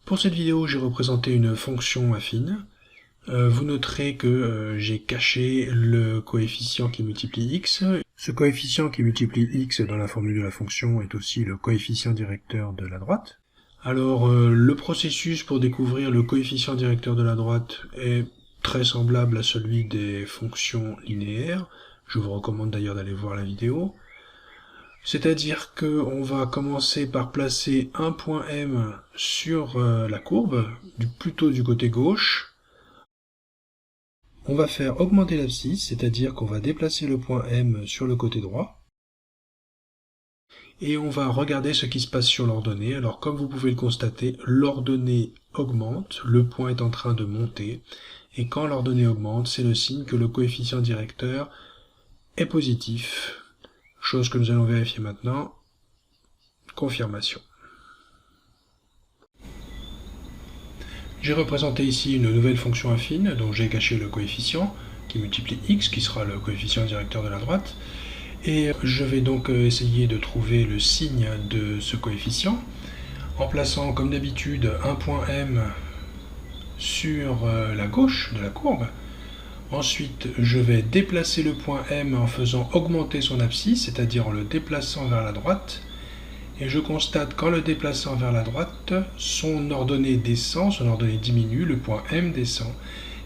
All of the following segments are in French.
Pour cette vidéo, j'ai représenté une fonction affine. Vous noterez que j'ai caché le coefficient qui multiplie x. Ce coefficient qui multiplie x dans la formule de la fonction est aussi le coefficient directeur de la droite. Alors, le processus pour découvrir le coefficient directeur de la droite est très semblable à celui des fonctions linéaires. Je vous recommande d'ailleurs d'aller voir la vidéo. C'est-à-dire qu'on va commencer par placer un point M sur la courbe, plutôt du côté gauche. On va faire augmenter l'abscisse, c'est-à-dire qu'on va déplacer le point M sur le côté droit. Et on va regarder ce qui se passe sur l'ordonnée. Alors comme vous pouvez le constater, l'ordonnée augmente, le point est en train de monter. Et quand l'ordonnée augmente, c'est le signe que le coefficient directeur est positif. Chose que nous allons vérifier maintenant. Confirmation. J'ai représenté ici une nouvelle fonction affine dont j'ai caché le coefficient qui multiplie x, qui sera le coefficient directeur de la droite. Et je vais donc essayer de trouver le signe de ce coefficient en plaçant comme d'habitude un point M sur la gauche de la courbe. Ensuite, je vais déplacer le point M en faisant augmenter son abscisse, c'est-à-dire en le déplaçant vers la droite. Et je constate qu'en le déplaçant vers la droite, son ordonnée descend, son ordonnée diminue, le point M descend.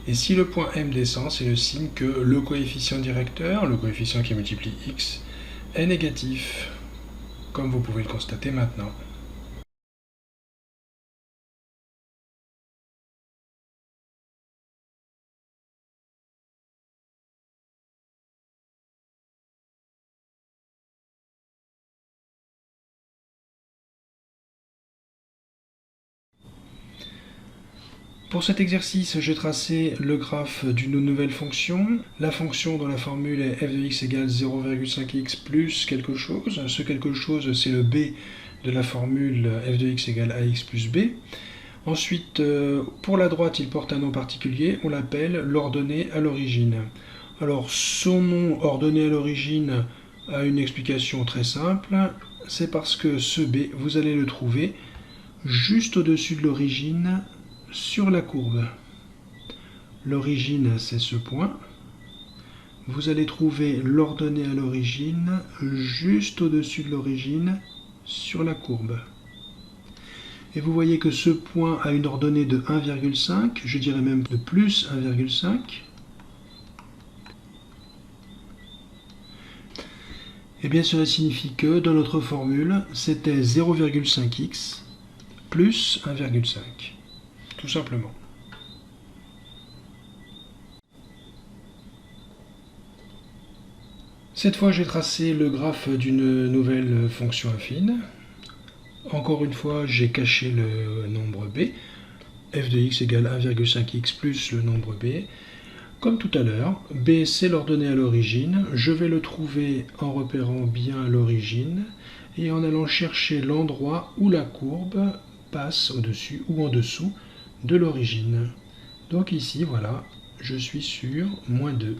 Et si le point M descend, c'est le signe que le coefficient directeur, le coefficient qui multiplie x, est négatif, comme vous pouvez le constater maintenant. Pour cet exercice, j'ai tracé le graphe d'une nouvelle fonction. La fonction dont la formule est f de x égale 0,5x plus quelque chose. Ce quelque chose, c'est le b de la formule f de x égale ax plus b. Ensuite, pour la droite, il porte un nom particulier. On l'appelle l'ordonnée à l'origine. Alors, son nom ordonné à l'origine a une explication très simple. C'est parce que ce b, vous allez le trouver juste au-dessus de l'origine, sur la courbe. L'origine, c'est ce point. Vous allez trouver l'ordonnée à l'origine juste au-dessus de l'origine sur la courbe. Et vous voyez que ce point a une ordonnée de 1,5, je dirais même de plus 1,5. Et bien cela signifie que dans notre formule, c'était 0,5x plus 1,5. Tout simplement. Cette fois, j'ai tracé le graphe d'une nouvelle fonction affine. Encore une fois, j'ai caché le nombre b. f de x égale 1,5x plus le nombre b. Comme tout à l'heure, b c'est l'ordonnée à l'origine. Je vais le trouver en repérant bien l'origine et en allant chercher l'endroit où la courbe passe au-dessus ou en dessous de l'origine. Donc ici, voilà, je suis sur moins 2.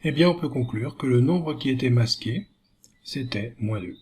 Eh bien, on peut conclure que le nombre qui était masqué, c'était moins 2.